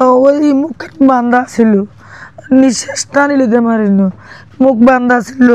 ওই মুখ বান্ধা ছিল, নিঃশ্বাস টানি লইতে পারিনি, মুখ বান্ধা ছিল।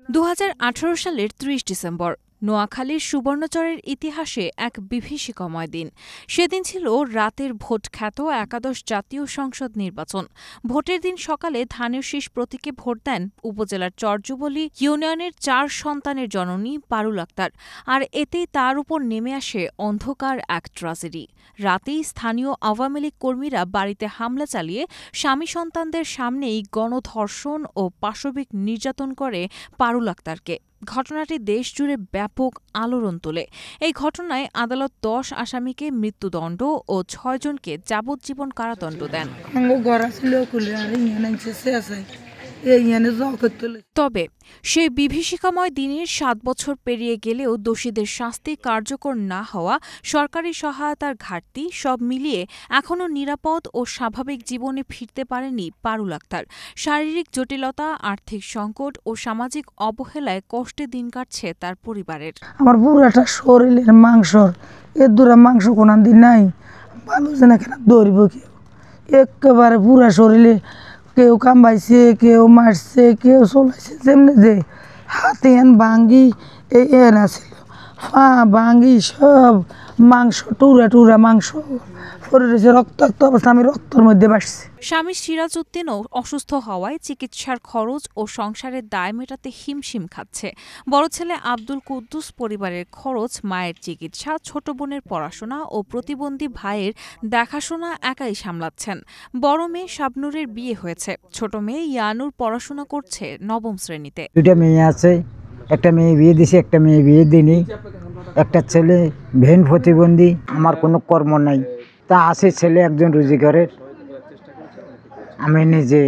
2018 সালের 30 ডিসেম্বর নোয়াখালীর সুবর্ণচরের ইতিহাসে এক বিভীষিকাময় দিন। সেদিন ছিল রাতের ভোট খ্যাত একাদশ জাতীয় সংসদ নির্বাচন। ভোটের দিন সকালে ধানের শীষ প্রতীকে ভোট দেন উপজেলার চরযুবলী ইউনিয়নের 4 সন্তানের জননী পারুল আক্তার। আর এতেই তার উপর নেমে আসে অন্ধকার এক ট্র্যাজেডি। রাতেই স্থানীয় আওয়ামী লীগ কর্মীরা বাড়িতে হামলা চালিয়ে স্বামী সন্তানদের সামনেই গণধর্ষণ ও পাশবিক নির্যাতন করে পারুল আক্তারকে। ঘটনাটি দেশজুড়ে ব্যাপক আলোড়ন তোলে। এই ঘটনায় আদালত 10 আসামিকে মৃত্যুদণ্ড ও 6 জনকে যাবজ্জীবন কারাদণ্ড দেন। তবে সেই বিভীষিকাময় দিনের 7 বছর পেরিয়ে গেলেও দোষীদের শাস্তি কার্যকর না হওয়া, সরকারি সহায়তার ঘাটতি সব মিলিয়ে এখনও নিরাপদ ও স্বাভাবিক জীবনে ফিরতে পারেনি পারুল আক্তার। শারীরিক জটিলতা, আর্থিক সংকট ও সামাজিক অবহেলায় কষ্টে দিন কাটছে তার পরিবারের। আমার পুরাটা শরীরের মাংসর দুরা মাংস কোন দিন নাই, ভালো যে না কেন দৌড়িব, কেউ একেবারে পুরা শরীরে কেউ কামবাইছে, কেউ মারছে, কেউ চলাইছে, যেমনি যে হাতে ভাঙ্গি এন আছিল, পা ভাঙ্গি সব মাংস টুরা টুরা মাংস শরীরে রক্তাক্ত অবস্থা, আমি রক্তর মধ্যে বাসছি। স্বামী সিরাজ উদ্দিনও অসুস্থ হওয়ায় চিকিৎসার খরচ ও সংসারের দায় মেটাতে হিমশিম খাচ্ছে। বড় ছেলে আব্দুল কুদ্দুস পরিবারের খরচ, মায়ের চিকিৎসা, ছোট বোনের পড়াশোনা ও প্রতিবন্ধী ভাইয়ের দেখাশোনা একাই সামলাচ্ছেন। বড় মেয়ে শাবনুরের বিয়ে হয়েছে, ছোট মেয়ে ইয়ানুর পড়াশোনা করছে 9ম শ্রেণীতে। 2টা মেয়ে আছে, একটা মেয়ে বিয়ে দিছে, একটা মেয়ে বিয়ে দিনি, একটা ছেলে ভেন প্রতিবন্ধী। আমার কোনো কর্ম নাই, তা আছে ছেলে একজন রোজগারের, আমি নিজে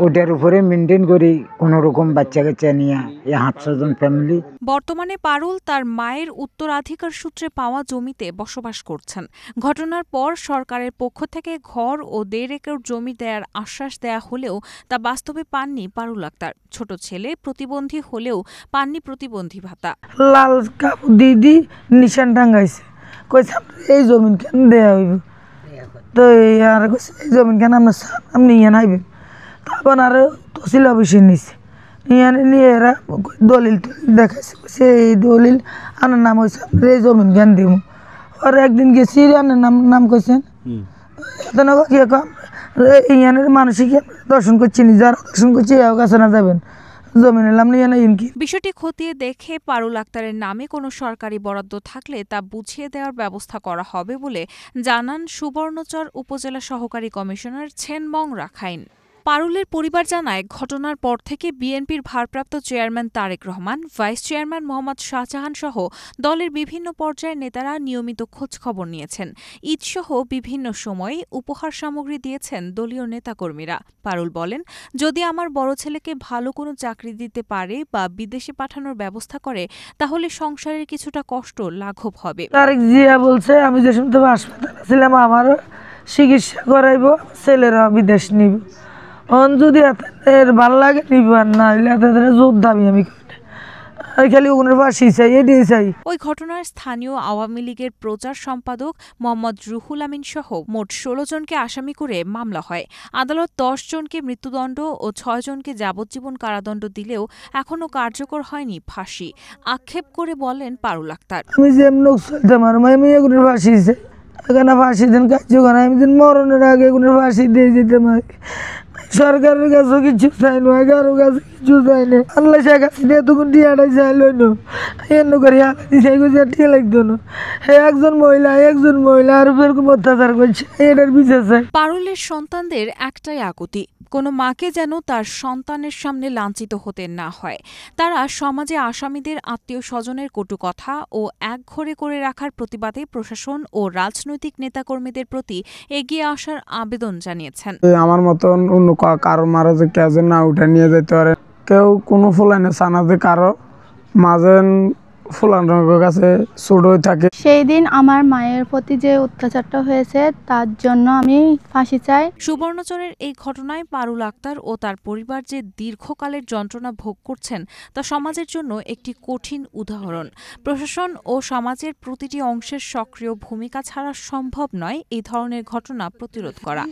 ওটার উপরে মেনটেন করি কোনো রকম বাচ্চা কাচ্চা নিয়ে, এই 700 জন ফ্যামিলি। বর্তমানে পারুল তার মায়ের উত্তরাধিকার সূত্রে পাওয়া জমিতে বসবাস করছেন। ঘটনার পর সরকারের পক্ষ থেকে ঘর ও 1.5 একর জমি দেওয়ার আশ্বাস দেয়া হলেও তা বাস্তবে পাননি পারুল আক্তার। ছোট ছেলে প্রতিবন্ধী হলেও পাননি প্রতিবন্ধী ভাতা। লাল কাপড় দিদি নিশান টাঙ্গাইছে, কইছে এই জমিন কেন দেয়া হইব, তো আর কইছে এই জমিন কেন আপনি ইয়ে নাইবেন। তারপর আর তহসিল অফিসে নিছে, নিয়ে এরা দলিল দেখাইছে, কইছে এই দলিল আনার নাম হয়েছে আপনার এই জমিন জ্ঞান দিব। আর একদিন গেছি আনার নাম কইছেন, এত কি ইয়ানের মানুষই কি দর্শন করছি, যারা দর্শন করছি এও কাছে না যাবেন, জমিন এলাম নিয়ে না ইনকি। বিষয়টি খতিয়ে দেখে পারুল আক্তারের নামে কোনো সরকারি বরাদ্দ থাকলে তা বুঝিয়ে দেওয়ার ব্যবস্থা করা হবে বলে জানান সুবর্ণচর উপজেলা সহকারী কমিশনার ছেনমং রাখাইন। পারুলের পরিবার জানায়, ঘটনার পর থেকে বিএনপির ভারপ্রাপ্ত chairman Tarek Rahman, vice chairman Mohammad Shahjahan সহ দলের বিভিন্ন পর্যায়ের নেতারা নিয়মিত খোঁজখবর নিয়েছেন। ঈদসহ বিভিন্ন সময়ে উপহার সামগ্রী দিয়েছেন দলীয় নেতাকর্মীরা। পারুল বলেন, যদি আমার বড় ছেলেকে ভালো কোনো চাকরি দিতে পারে বা বিদেশে পাঠানোর ব্যবস্থা করে তাহলে সংসারের কিছুটা কষ্ট লাঘব হবে। তারেক জিয়া বলছে, আমি যে শুনতে হাসপাতালে ছিলাম আমার চিকিৎসা করাইব, ছেলেরা বিদেশ নিব, যদি এর ভাল লাগে নিব, আর না জোর দাবি আমি খালি ওনার ফাঁসি চাই, এটাই চাই। ওই ঘটনার স্থানীয় আওয়ামী লীগের প্রচার সম্পাদক মোহাম্মদ রুহুল আমিন সহ মোট 16 জনকে আসামি করে মামলা হয়। আদালত 10 জনকে মৃত্যুদণ্ড ও 6 জনকে যাবজ্জীবন কারাদণ্ড দিলেও এখনও কার্যকর হয়নি ফাঁসি। আক্ষেপ করে বলেন পারুল আক্তার, আমি যেমন চলতাম আর আমি এগুলোর ফাঁসি চাই, এখানে ফাঁসি দেন কার্যকর, আমি দিন মরণের আগে এগুলোর ফাঁসি দিয়ে যেতাম। সরকারের কাছে কিছু চাই না, কারো কাছে কিছু চাই না, আল্লাহ শেখ হাসিনা তখন টিয়াটাই চাইল না, এর করে টিয়া লাগতো না। একজন মহিলা আর এরকম অত্যাচার করছে, এটার বিচার চাই। পারুলের সন্তানদের একটাই আকুতি, কোনো মাকে যেন তার সন্তানের সামনে লাঞ্ছিত হতে না হয়। তারা সমাজে আসামিদের আত্মীয় স্বজনের কটু কথা ও একঘরে করে রাখার প্রতিবাদে প্রশাসন ও রাজনৈতিক নেতাকর্মীদের প্রতি এগিয়ে আসার আবেদন জানিয়েছেন। আমার মতন অন্য কারো মারা যে কেউ না উঠে নিয়ে যেতে পারে, কেউ কোনো ফুলাইনে চানা যে কারো মাঝে ফুলানোর কাছে ছোট থাকে। সেই দিন আমার মায়ের প্রতি যে অত্যাচারটা হয়েছে তার জন্য আমি ফাঁসি চাই। সুবর্ণচরের এই ঘটনায় পারুল আক্তার ও তার পরিবার যে দীর্ঘকালের যন্ত্রণা ভোগ করছেন তা সমাজের জন্য একটি কঠিন উদাহরণ। প্রশাসন ও সমাজের প্রতিটি অংশের সক্রিয় ভূমিকা ছাড়া সম্ভব নয় এই ধরনের ঘটনা প্রতিরোধ করা।